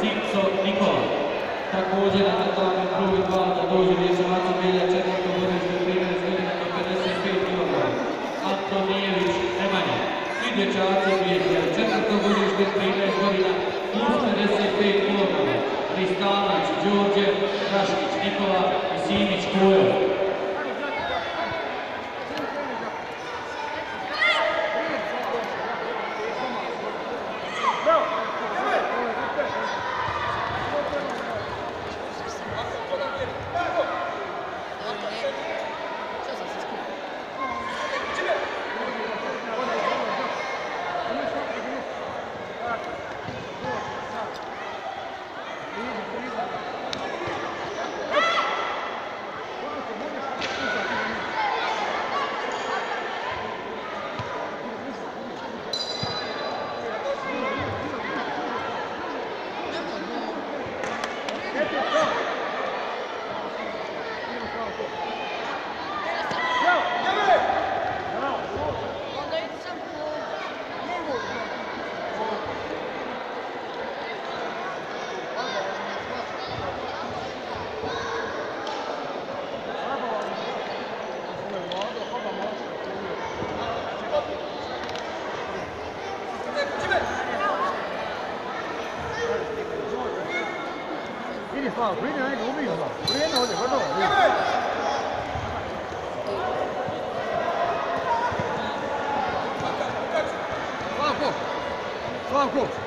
Cipco Nikola. Također na nastavljanju broj 2 da dođu dječaci Belja 4. godište 13 godina do 55 kg. Antonijević Nemanja. I dječaci Belja 4. godište 13 godina plus 55 kg. Kristalac Đorđe, Raškić Nikola i Simić Kojo.回来牛逼了，回来我得快到。抓住！抓住！